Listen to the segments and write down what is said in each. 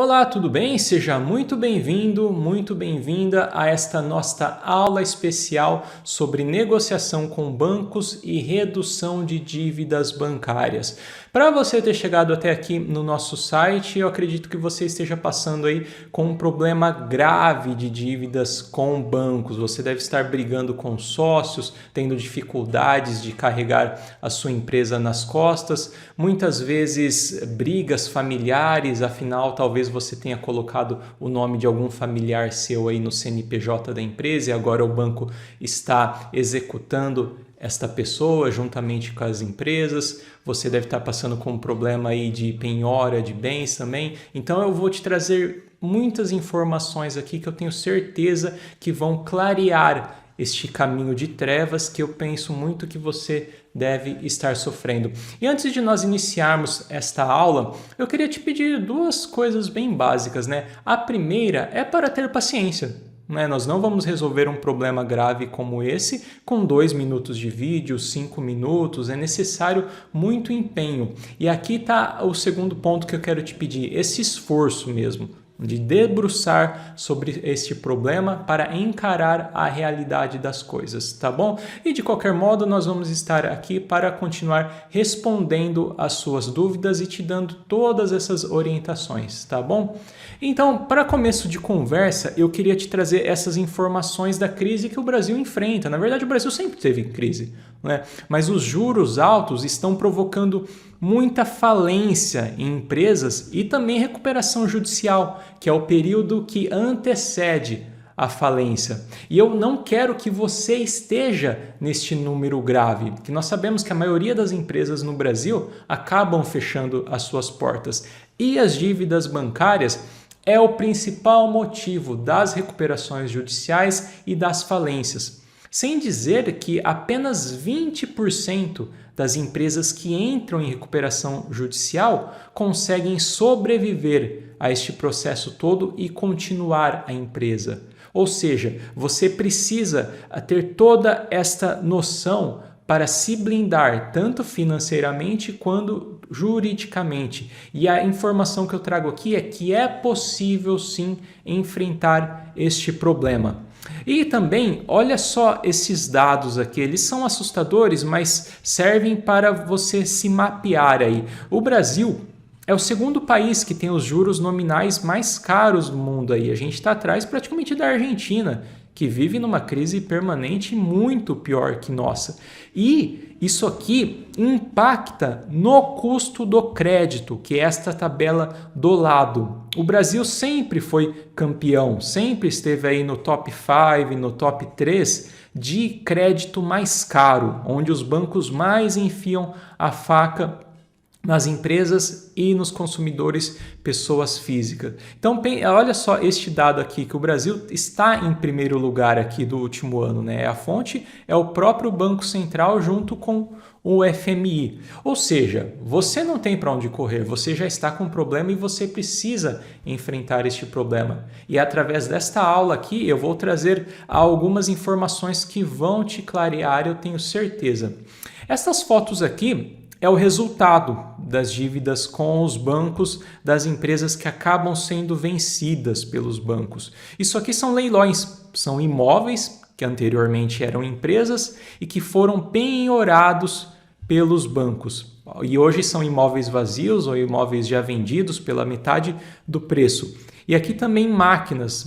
Olá, tudo bem? Seja muito bem-vindo, muito bem-vinda a esta nossa aula especial sobre negociação com bancos e redução de dívidas bancárias. Para você ter chegado até aqui no nosso site, eu acredito que você esteja passando aí com um problema grave de dívidas com bancos. Você deve estar brigando com sócios, tendo dificuldades de carregar a sua empresa nas costas, muitas vezes brigas familiares, afinal talvez você tenha colocado o nome de algum familiar seu aí no CNPJ da empresa e agora o banco está executando esta pessoa juntamente com as empresas. Você deve estar passando com um problema aí de penhora de bens também. Então eu vou te trazer muitas informações aqui que eu tenho certeza que vão clarear este caminho de trevas que eu penso muito que você deve estar sofrendo. E antes de nós iniciarmos esta aula, eu queria te pedir duas coisas bem básicas, né? A primeira é para ter paciência. Nós não vamos resolver um problema grave como esse com 2 minutos de vídeo, 5 minutos, é necessário muito empenho. E aqui está o segundo ponto que eu quero te pedir, esse esforço mesmo, de debruçar sobre este problema para encarar a realidade das coisas, tá bom? E de qualquer modo, nós vamos estar aqui para continuar respondendo às suas dúvidas e te dando todas essas orientações, tá bom? Então, para começo de conversa, eu queria te trazer essas informações da crise que o Brasil enfrenta. Na verdade, o Brasil sempre teve crise, né? Mas os juros altos estão provocando muita falência em empresas e também recuperação judicial, que é o período que antecede a falência. E eu não quero que você esteja neste número grave, que nós sabemos que a maioria das empresas no Brasil acabam fechando as suas portas. E as dívidas bancárias é o principal motivo das recuperações judiciais e das falências. Sem dizer que apenas 20% das empresas que entram em recuperação judicial conseguem sobreviver a este processo todo e continuar a empresa. Ou seja, você precisa ter toda esta noção para se blindar tanto financeiramente quanto juridicamente. E a informação que eu trago aqui é que é possível sim enfrentar este problema. E também, olha só esses dados aqui, eles são assustadores, mas servem para você se mapear aí. O Brasil é o segundo país que tem os juros nominais mais caros do mundo aí. A gente está atrás praticamente da Argentina, que vive numa crise permanente muito pior que nossa. E isso aqui impacta no custo do crédito, que é esta tabela do lado. O Brasil sempre foi campeão, sempre esteve aí no top 5, no top 3 de crédito mais caro, onde os bancos mais enfiam a faca nas empresas e nos consumidores, pessoas físicas. Então, olha só este dado aqui, que o Brasil está em primeiro lugar aqui do último ano, né? A fonte é o próprio Banco Central junto com o FMI. Ou seja, você não tem para onde correr, você já está com um problema e você precisa enfrentar este problema. E através desta aula aqui, eu vou trazer algumas informações que vão te clarear, eu tenho certeza. Essas fotos aqui é o resultado das dívidas com os bancos das empresas que acabam sendo vencidas pelos bancos. Isso aqui são leilões, são imóveis que anteriormente eram empresas e que foram penhorados pelos bancos. E hoje são imóveis vazios ou imóveis já vendidos pela metade do preço. E aqui também máquinas,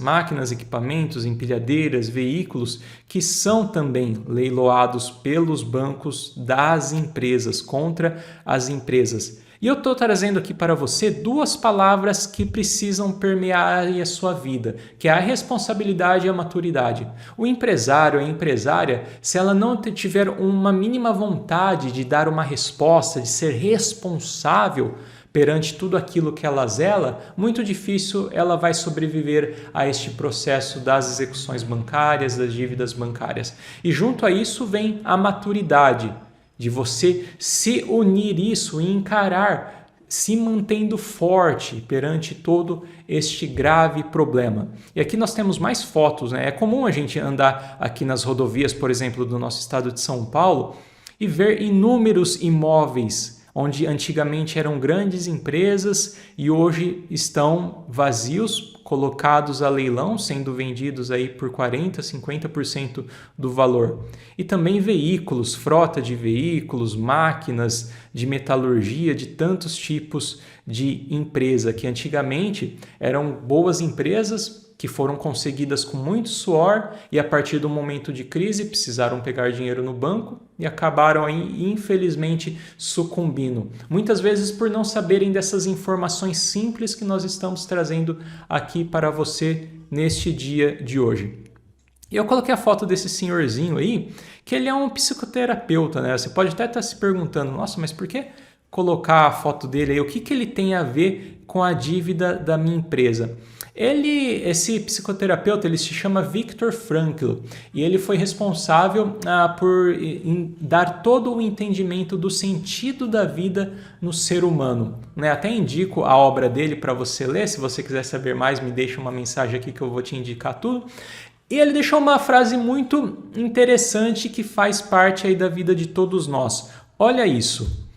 equipamentos, empilhadeiras, veículos que são também leiloados pelos bancos das empresas, contra as empresas. E eu estou trazendo aqui para você duas palavras que precisam permear a sua vida, que é a responsabilidade e a maturidade. O empresário, a empresária, se ela não tiver uma mínima vontade de dar uma resposta, de ser responsável perante tudo aquilo que ela zela, muito difícil ela vai sobreviver a este processo das execuções bancárias, das dívidas bancárias. E junto a isso vem a maturidade, de você se unir isso e encarar, se mantendo forte perante todo este grave problema. E aqui nós temos mais fotos, né? É comum a gente andar aqui nas rodovias, por exemplo, do nosso estado de São Paulo, e ver inúmeros imóveis onde antigamente eram grandes empresas e hoje estão vazios, colocados a leilão, sendo vendidos aí por 40%, 50% do valor. E também veículos, frota de veículos, máquinas de metalurgia, de tantos tipos de empresa que antigamente eram boas empresas que foram conseguidas com muito suor e a partir do momento de crise precisaram pegar dinheiro no banco e acabaram aí, infelizmente, sucumbindo. Muitas vezes por não saberem dessas informações simples que nós estamos trazendo aqui para você neste dia de hoje. E eu coloquei a foto desse senhorzinho aí, que ele é um psicoterapeuta, né? Você pode até estar se perguntando, nossa, mas por que colocar a foto dele aí? O que ele tem a ver com a dívida da minha empresa? Esse psicoterapeuta, ele se chama Viktor Frankl e ele foi responsável por dar todo o entendimento do sentido da vida no ser humano. Né? Até indico a obra dele para você ler, se você quiser saber mais, me deixa uma mensagem aqui que eu vou te indicar tudo. E ele deixou uma frase muito interessante que faz parte aí da vida de todos nós. Olha isso.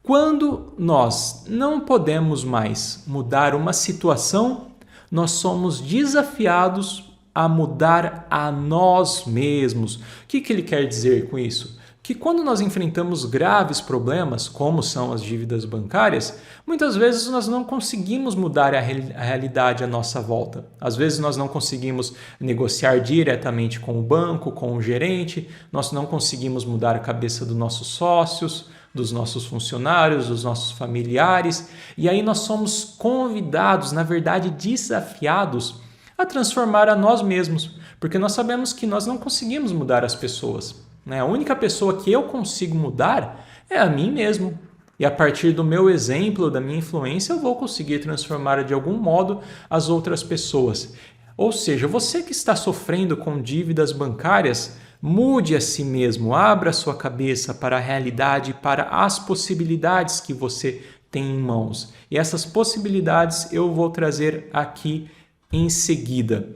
Quando nós não podemos mais mudar uma situação, nós somos desafiados a mudar a nós mesmos. O que ele quer dizer com isso? Que quando nós enfrentamos graves problemas, como são as dívidas bancárias, muitas vezes nós não conseguimos mudar a realidade à nossa volta. Às vezes nós não conseguimos negociar diretamente com o banco, com o gerente, nós não conseguimos mudar a cabeça dos nossos sócios, dos nossos funcionários, dos nossos familiares, e aí nós somos convidados, na verdade desafiados, a transformar a nós mesmos, porque nós sabemos que nós não conseguimos mudar as pessoas. Né? A única pessoa que eu consigo mudar é a mim mesmo. E a partir do meu exemplo, da minha influência, eu vou conseguir transformar de algum modo as outras pessoas. Ou seja, você que está sofrendo com dívidas bancárias, mude a si mesmo, abra sua cabeça para a realidade, para as possibilidades que você tem em mãos. E essas possibilidades eu vou trazer aqui em seguida.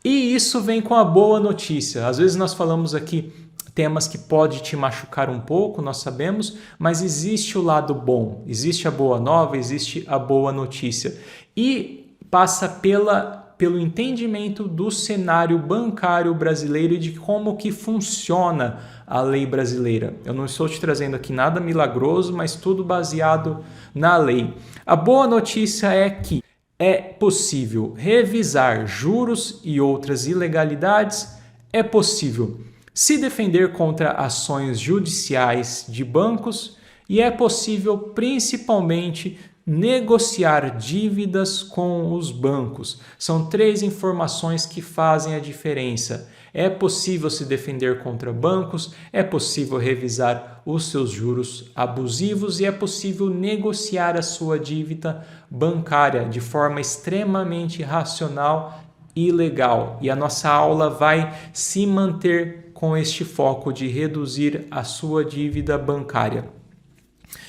E isso vem com a boa notícia. Às vezes nós falamos aqui temas que podem te machucar um pouco, nós sabemos, mas existe o lado bom, existe a boa nova, existe a boa notícia. E passa pelo entendimento do cenário bancário brasileiro e de como que funciona a lei brasileira. Eu não estou te trazendo aqui nada milagroso, mas tudo baseado na lei. A boa notícia é que é possível revisar juros e outras ilegalidades, é possível se defender contra ações judiciais de bancos e é possível principalmente negociar dívidas com os bancos. São 3 informações que fazem a diferença. É possível se defender contra bancos, é possível revisar os seus juros abusivos e é possível negociar a sua dívida bancária de forma extremamente racional e legal. E a nossa aula vai se manter com este foco de reduzir a sua dívida bancária.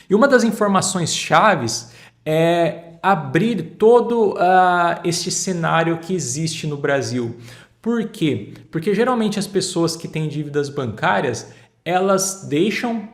E uma das informações chaves é abrir todo este cenário que existe no Brasil. Por quê? Porque geralmente as pessoas que têm dívidas bancárias, elas deixam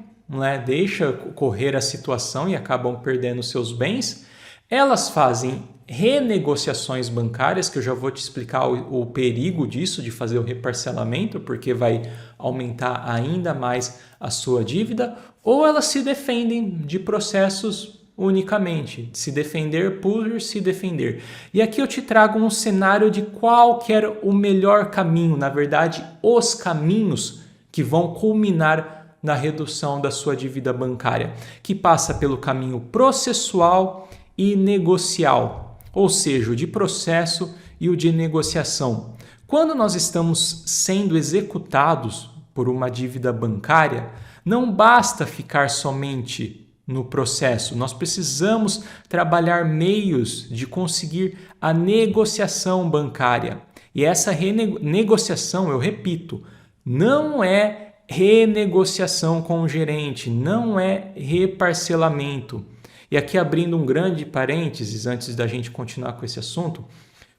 correr a situação e acabam perdendo seus bens. Elas fazem renegociações bancárias, que eu já vou te explicar o perigo disso, de fazer o reparcelamento, porque vai aumentar ainda mais a sua dívida, ou elas se defendem de processos unicamente, se defender por se defender. E aqui eu te trago um cenário de qual que era o melhor caminho, na verdade, os caminhos que vão culminar na redução da sua dívida bancária, que passa pelo caminho processual e negocial, ou seja, o de processo e o de negociação. Quando nós estamos sendo executados por uma dívida bancária, não basta ficar somente no processo, nós precisamos trabalhar meios de conseguir a negociação bancária. E essa negociação, eu repito, não é renegociação com o gerente, não é reparcelamento. E aqui abrindo um grande parênteses antes da gente continuar com esse assunto,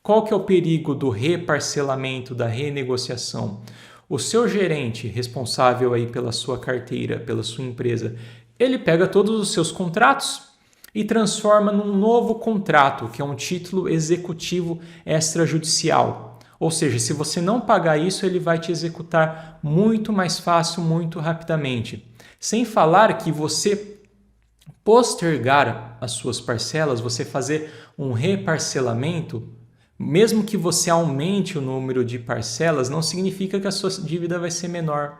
qual que é o perigo do reparcelamento, da renegociação? O seu gerente responsável aí pela sua carteira, pela sua empresa, ele pega todos os seus contratos e transforma num novo contrato, que é um título executivo extrajudicial. Ou seja, se você não pagar isso, ele vai te executar muito mais fácil, muito rapidamente. Sem falar que você postergar as suas parcelas, você fazer um reparcelamento, mesmo que você aumente o número de parcelas, não significa que a sua dívida vai ser menor.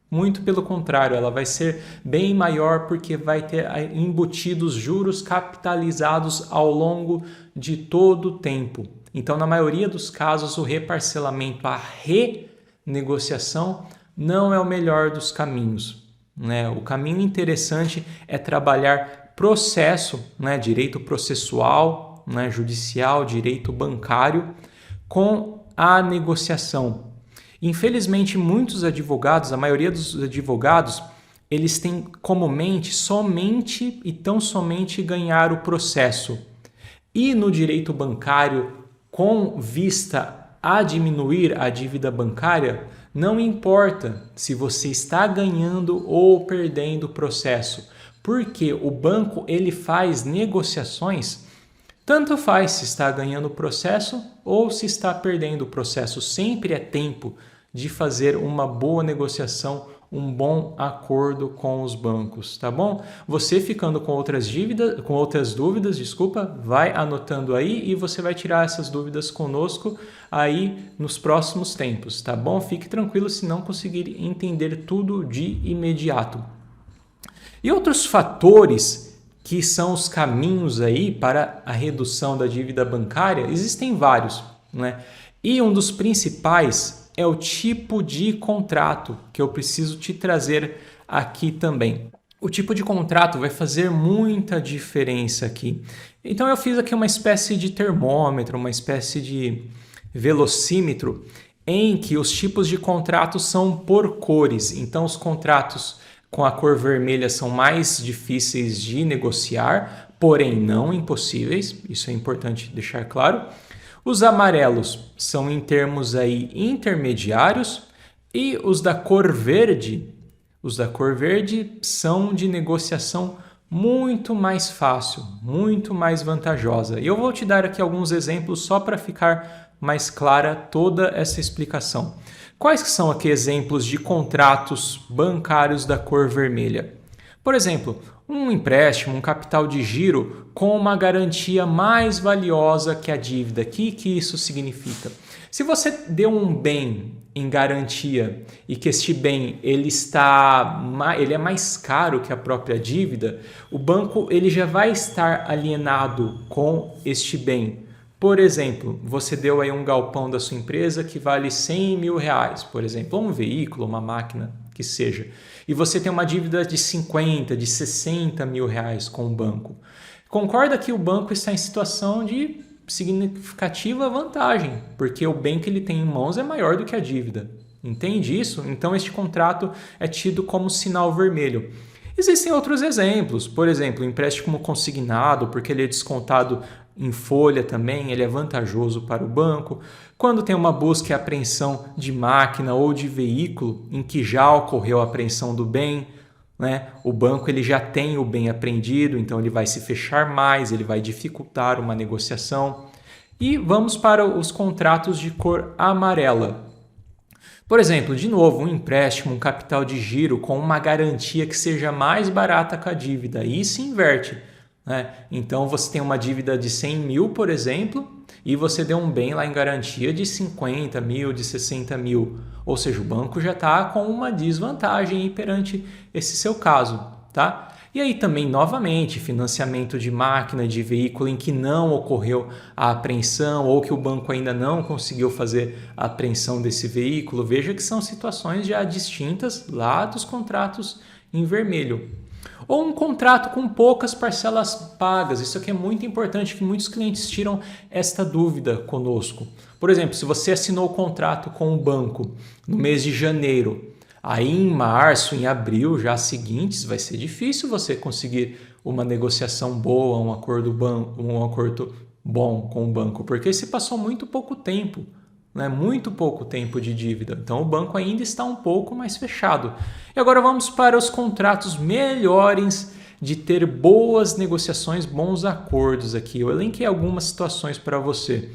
Muito pelo contrário, ela vai ser bem maior porque vai ter embutidos juros capitalizados ao longo de todo o tempo. Então, na maioria dos casos, o reparcelamento, a renegociação, não é o melhor dos caminhos, né? O caminho interessante é trabalhar processo, né? Direito processual, né? Judicial, direito bancário, com a negociação. Infelizmente, muitos advogados, a maioria dos advogados, eles têm como mente somente e tão somente ganhar o processo. E no direito bancário, com vista a diminuir a dívida bancária, não importa se você está ganhando ou perdendo o processo, porque o banco ele faz negociações, tanto faz se está ganhando o processo ou se está perdendo o processo. Sempre é tempo de fazer uma boa negociação, um bom acordo com os bancos, tá bom? Você ficando com outras dúvidas, vai anotando aí e você vai tirar essas dúvidas conosco aí nos próximos tempos, tá bom? Fique tranquilo se não conseguir entender tudo de imediato. E outros fatores que são os caminhos aí para a redução da dívida bancária, existem vários, né? E um dos principais é o tipo de contrato que eu preciso te trazer aqui também. O tipo de contrato vai fazer muita diferença aqui. Então eu fiz aqui uma espécie de termômetro, uma espécie de velocímetro em que os tipos de contratos são por cores. Então os contratos com a cor vermelha são mais difíceis de negociar, porém não impossíveis. Isso é importante deixar claro. Os amarelos são em termos aí intermediários e os da cor verde são de negociação muito mais fácil, muito mais vantajosa. E eu vou te dar aqui alguns exemplos só para ficar mais clara toda essa explicação. Quais são aqui exemplos de contratos bancários da cor vermelha? Por exemplo, um empréstimo, um capital de giro com uma garantia mais valiosa que a dívida. O que isso significa? Se você deu um bem em garantia e que este bem ele é mais caro que a própria dívida, o banco ele já vai estar alienado com este bem. Por exemplo, você deu aí um galpão da sua empresa que vale 100 mil reais, por exemplo, ou um veículo, uma máquina, que seja, e você tem uma dívida de 50, de 60 mil reais com o banco. Concorda que o banco está em situação de significativa vantagem, porque o bem que ele tem em mãos é maior do que a dívida. Entende isso? Então este contrato é tido como sinal vermelho. Existem outros exemplos, por exemplo, o empréstimo consignado, porque ele é descontado em folha também, ele é vantajoso para o banco. Quando tem uma busca e apreensão de máquina ou de veículo em que já ocorreu a apreensão do bem, né? O banco ele já tem o bem apreendido, então ele vai se fechar mais, ele vai dificultar uma negociação. E vamos para os contratos de cor amarela. Por exemplo, de novo, um empréstimo, um capital de giro com uma garantia que seja mais barata que a dívida. Aí se inverte, né? Então você tem uma dívida de 100 mil, por exemplo, e você deu um bem lá em garantia de 50 mil, de 60 mil. Ou seja, o banco já está com uma desvantagem perante esse seu caso, tá? E aí também, novamente, financiamento de máquina, de veículo em que não ocorreu a apreensão ou que o banco ainda não conseguiu fazer a apreensão desse veículo. Veja que são situações já distintas lá dos contratos em vermelho. Ou um contrato com poucas parcelas pagas. Isso aqui é muito importante, que muitos clientes tiram esta dúvida conosco. Por exemplo, se você assinou o contrato com o banco no mês de janeiro, aí em março, em abril, já seguintes, vai ser difícil você conseguir uma negociação boa, um acordo bom com o banco, porque se passou muito pouco tempo, né? Muito pouco tempo de dívida. Então o banco ainda está um pouco mais fechado. E agora vamos para os contratos melhores de ter boas negociações, bons acordos aqui. Eu elenquei algumas situações para você.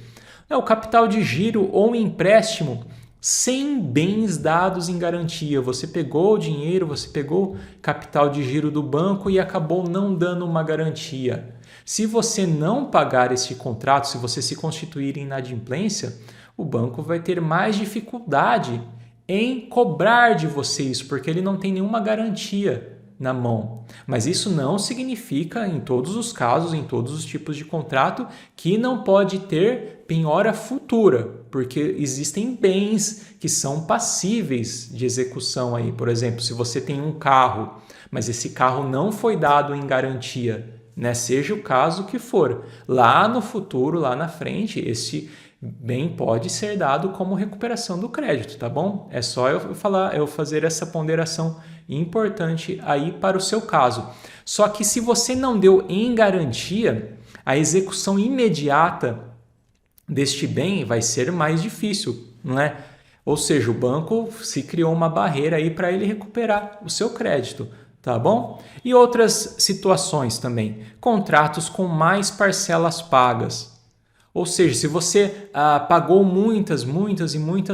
O capital de giro ou empréstimo sem bens dados em garantia. Você pegou o dinheiro, você pegou capital de giro do banco e acabou não dando uma garantia. Se você não pagar esse contrato, se você se constituir em inadimplência, o banco vai ter mais dificuldade em cobrar de você isso, porque ele não tem nenhuma garantia na mão. Mas isso não significa, em todos os casos, em todos os tipos de contrato, que não pode ter penhora futura, porque existem bens que são passíveis de execução aí. Por exemplo, se você tem um carro, mas esse carro não foi dado em garantia, né? Seja o caso que for, lá no futuro, lá na frente, esse bem pode ser dado como recuperação do crédito, tá bom? É só eu fazer essa ponderação importante aí para o seu caso. Só que se você não deu em garantia, a execução imediata deste bem vai ser mais difícil, não é? Ou seja, o banco se criou uma barreira aí para ele recuperar o seu crédito, tá bom? E outras situações também, contratos com mais parcelas pagas. Ou seja, se você pagou muitas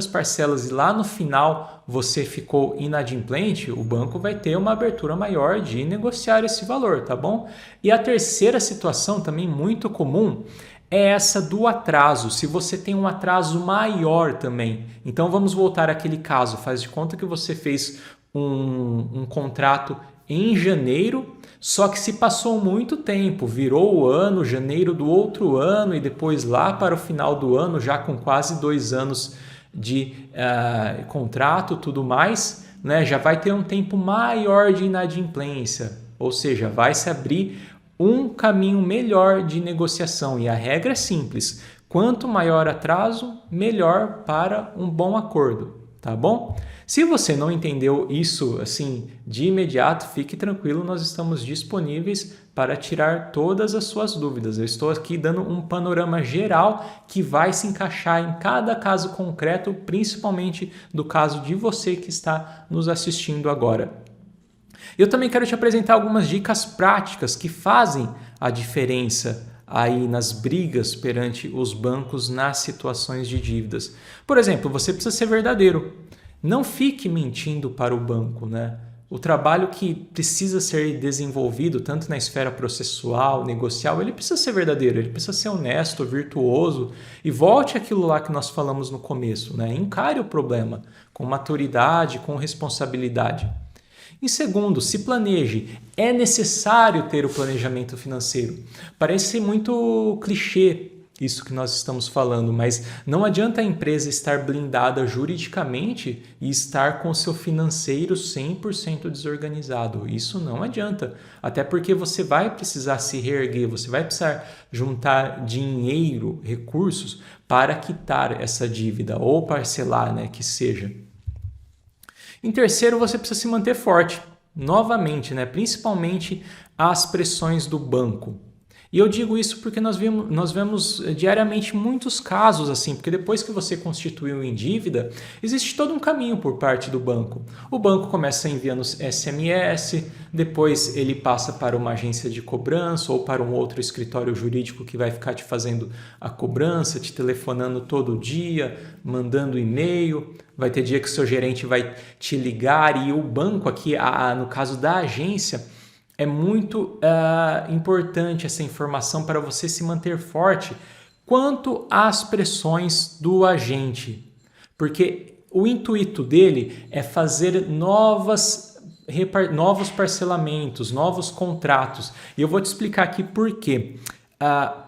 parcelas e lá no final você ficou inadimplente, o banco vai ter uma abertura maior de negociar esse valor, tá bom? E a terceira situação também muito comum é essa do atraso, se você tem um atraso maior também. Então vamos voltar àquele caso, faz de conta que você fez um contrato em janeiro, só que se passou muito tempo, virou o ano, janeiro do outro ano e depois lá para o final do ano, já com quase 2 anos de contrato, tudo mais, né? Já vai ter um tempo maior de inadimplência, ou seja, vai se abrir um caminho melhor de negociação e a regra é simples, quanto maior atraso, melhor para um bom acordo, tá bom? Se você não entendeu isso assim de imediato, fique tranquilo, nós estamos disponíveis para tirar todas as suas dúvidas. Eu estou aqui dando um panorama geral que vai se encaixar em cada caso concreto, principalmente do caso de você que está nos assistindo agora. Eu também quero te apresentar algumas dicas práticas que fazem a diferença aí nas brigas perante os bancos nas situações de dívidas. Por exemplo, você precisa ser verdadeiro. Não fique mentindo para o banco, né? O trabalho que precisa ser desenvolvido, tanto na esfera processual, negocial, ele precisa ser verdadeiro, ele precisa ser honesto, virtuoso e volte àquilo lá que nós falamos no começo, né? Encare o problema com maturidade, com responsabilidade. Em segundo, se planeje. É necessário ter o planejamento financeiro. Parece muito clichê isso que nós estamos falando, mas não adianta a empresa estar blindada juridicamente e estar com seu financeiro 100% desorganizado. Isso não adianta, até porque você vai precisar se reerguer, você vai precisar juntar dinheiro, recursos para quitar essa dívida ou parcelar, né, que seja. Em terceiro, você precisa se manter forte, novamente, né, principalmente às pressões do banco. E eu digo isso porque nós vemos diariamente muitos casos assim, porque depois que você constituiu em dívida, existe todo um caminho por parte do banco. O banco começa enviando SMS, depois ele passa para uma agência de cobrança ou para um outro escritório jurídico que vai ficar te fazendo a cobrança, te telefonando todo dia, mandando e-mail. Vai ter dia que o seu gerente vai te ligar e o banco aqui, no caso da agência, é muito importante essa informação para você se manter forte quanto às pressões do agente, porque o intuito dele é fazer novos parcelamentos, novos contratos. E eu vou te explicar aqui por quê.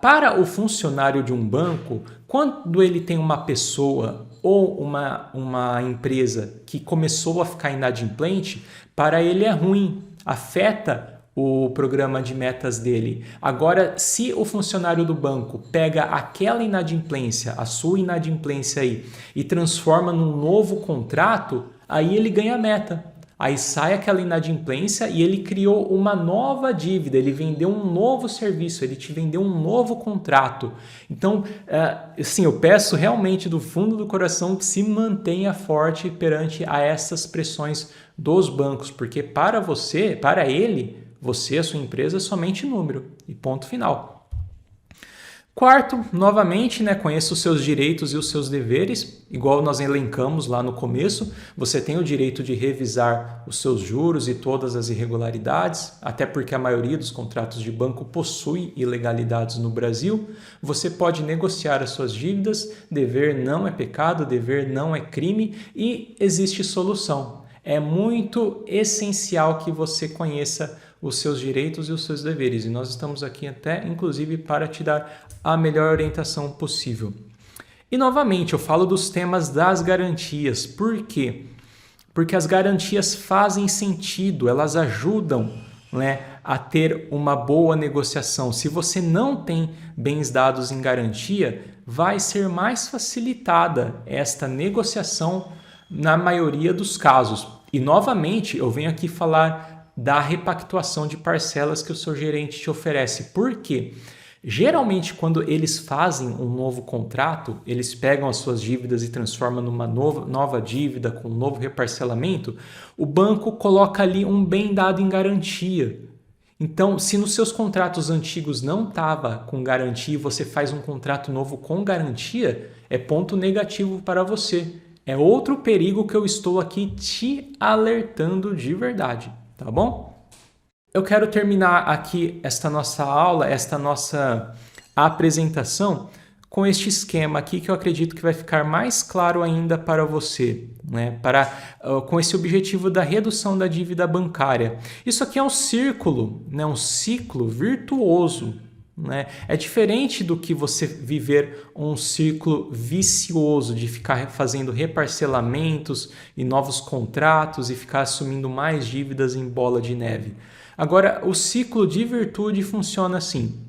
Para o funcionário de um banco, quando ele tem uma pessoa ou uma empresa que começou a ficar inadimplente, para ele é ruim, afeta o programa de metas dele. Agora, se o funcionário do banco pega aquela inadimplência, a sua inadimplência aí, e transforma num novo contrato, aí ele ganha meta. Aí sai aquela inadimplência e ele criou uma nova dívida, ele vendeu um novo serviço, ele te vendeu um novo contrato. Então, assim, eu peço realmente do fundo do coração que se mantenha forte perante a essas pressões dos bancos, porque para você, para ele, você, a sua empresa, é somente número e ponto final. Quarto, novamente, conheça os seus direitos e os seus deveres, igual nós elencamos lá no começo. Você tem o direito de revisar os seus juros e todas as irregularidades, até porque a maioria dos contratos de banco possui ilegalidades no Brasil. Você pode negociar as suas dívidas, dever não é pecado, dever não é crime e existe solução. É muito essencial que você conheça os seus direitos e os seus deveres. E nós estamos aqui até, inclusive, para te dar a melhor orientação possível. E, novamente, eu falo dos temas das garantias. Por quê? Porque as garantias fazem sentido, elas ajudam, a ter uma boa negociação. Se você não tem bens dados em garantia, vai ser mais facilitada esta negociação na maioria dos casos. E, novamente, eu venho aqui falar da repactuação de parcelas que o seu gerente te oferece. Por quê? Geralmente, quando eles fazem um novo contrato, eles pegam as suas dívidas e transformam numa nova dívida com um novo reparcelamento, o banco coloca ali um bem dado em garantia. Então, se nos seus contratos antigos não estava com garantia e você faz um contrato novo com garantia, é ponto negativo para você. É outro perigo que eu estou aqui te alertando de verdade. Tá bom? Eu quero terminar aqui esta nossa aula, esta nossa apresentação com este esquema aqui que eu acredito que vai ficar mais claro ainda para você, com esse objetivo da redução da dívida bancária. Isso aqui é um círculo, um ciclo virtuoso. É diferente do que você viver um ciclo vicioso de ficar fazendo reparcelamentos e novos contratos e ficar assumindo mais dívidas em bola de neve. Agora, o ciclo de virtude funciona assim.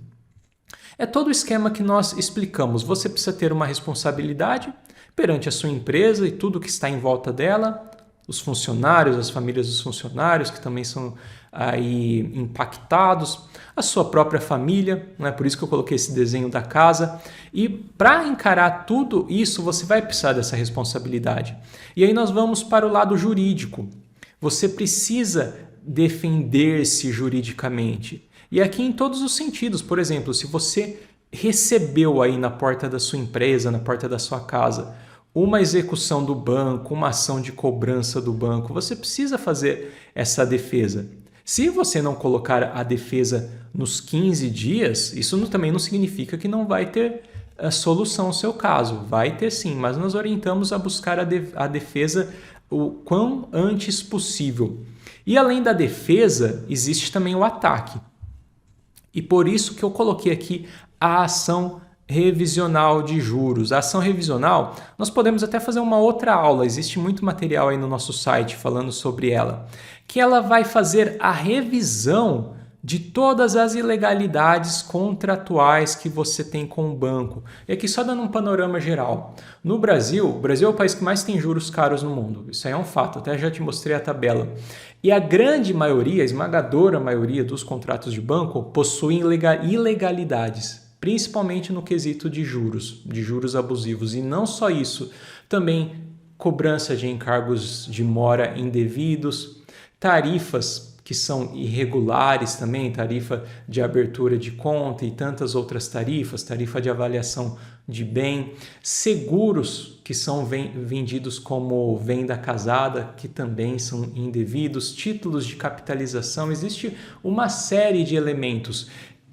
É todo o esquema que nós explicamos. Você precisa ter uma responsabilidade perante a sua empresa e tudo que está em volta dela, os funcionários, as famílias dos funcionários que também são aí impactados, a sua própria família, por isso que eu coloquei esse desenho da casa. E para encarar tudo isso, você vai precisar dessa responsabilidade. E aí nós vamos para o lado jurídico. Você precisa defender-se juridicamente. E aqui em todos os sentidos. Por exemplo, se você recebeu aí na porta da sua empresa, na porta da sua casa, uma execução do banco, uma ação de cobrança do banco, você precisa fazer essa defesa. Se você não colocar a defesa nos 15 dias, isso também não significa que não vai ter a solução ao seu caso. Vai ter sim, mas nós orientamos a buscar a defesa o quão antes possível. E além da defesa, existe também o ataque. E por isso que eu coloquei aqui a ação revisional de juros. A ação revisional, nós podemos até fazer uma outra aula, existe muito material aí no nosso site falando sobre ela, que ela vai fazer a revisão de todas as ilegalidades contratuais que você tem com o banco. E aqui só dando um panorama geral. No Brasil, o Brasil é o país que mais tem juros caros no mundo. Isso aí é um fato, até já te mostrei a tabela. E a grande maioria, a esmagadora maioria dos contratos de banco possuem ilegalidades, principalmente no quesito de juros abusivos. E não só isso, também cobrança de encargos de mora indevidos, tarifas que são irregulares também, tarifa de abertura de conta e tantas outras tarifas, tarifa de avaliação de bem, seguros que são vendidos como venda casada, que também são indevidos, títulos de capitalização, existe uma série de elementos.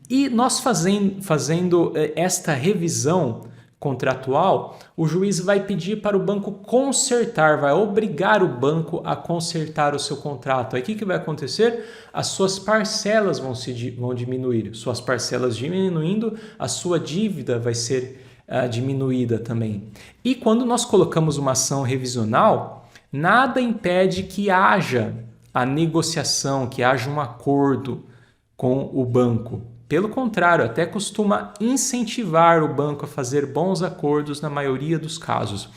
E nós fazendo esta revisão contratual, o juiz vai pedir para o banco consertar, vai obrigar o banco a consertar o seu contrato. Aí o que vai acontecer? As suas parcelas vão diminuir. Suas parcelas diminuindo, a sua dívida vai ser diminuída também. E quando nós colocamos uma ação revisional, nada impede que haja a negociação, que haja um acordo com o banco. Pelo contrário, até costuma incentivar o banco a fazer bons acordos na maioria dos casos.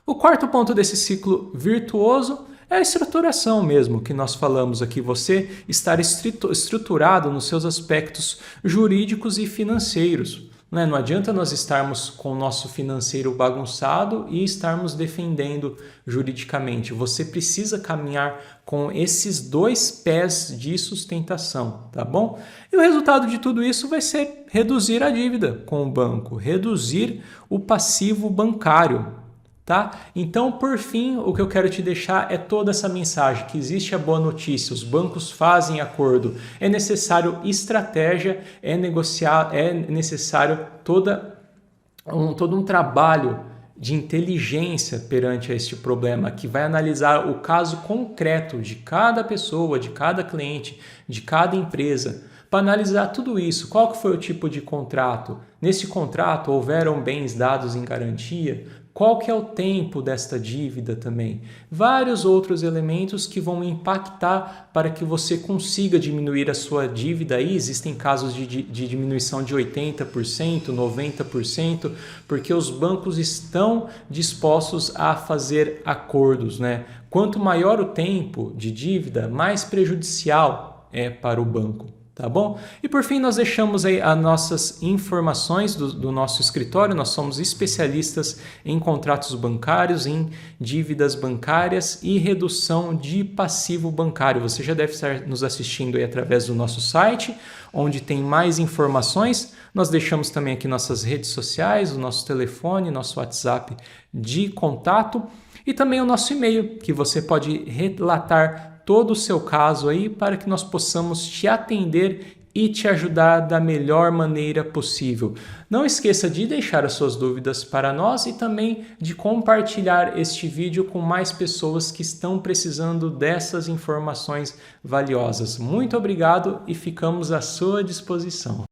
O quarto ponto desse ciclo virtuoso É a estruturação mesmo que nós falamos aqui, você estar estruturado nos seus aspectos jurídicos e financeiros. Não adianta nós estarmos com o nosso financeiro bagunçado e estarmos defendendo juridicamente. Você precisa caminhar com esses 2 pés de sustentação, tá bom? E o resultado de tudo isso vai ser reduzir a dívida com o banco, reduzir o passivo bancário. Tá? Então, por fim, o que eu quero te deixar é toda essa mensagem, que existe a boa notícia, os bancos fazem acordo, é necessário estratégia, é necessário todo um trabalho de inteligência perante este problema, que vai analisar o caso concreto de cada pessoa, de cada cliente, de cada empresa, para analisar tudo isso. Qual que foi o tipo de contrato? Nesse contrato houveram bens dados em garantia? Qual que é o tempo desta dívida também? Vários outros elementos que vão impactar para que você consiga diminuir a sua dívida. Aí existem casos de diminuição de 80%, 90%, porque os bancos estão dispostos a fazer acordos, né? Quanto maior o tempo de dívida, mais prejudicial é para o banco. Tá bom? E por fim, nós deixamos aí as nossas informações do nosso escritório. Nós somos especialistas em contratos bancários, em dívidas bancárias e redução de passivo bancário. Você já deve estar nos assistindo aí através do nosso site, onde tem mais informações. Nós deixamos também aqui nossas redes sociais, o nosso telefone, nosso WhatsApp de contato e também o nosso e-mail, que você pode relatar todo o seu caso aí para que nós possamos te atender e te ajudar da melhor maneira possível. Não esqueça de deixar as suas dúvidas para nós e também de compartilhar este vídeo com mais pessoas que estão precisando dessas informações valiosas. Muito obrigado e ficamos à sua disposição.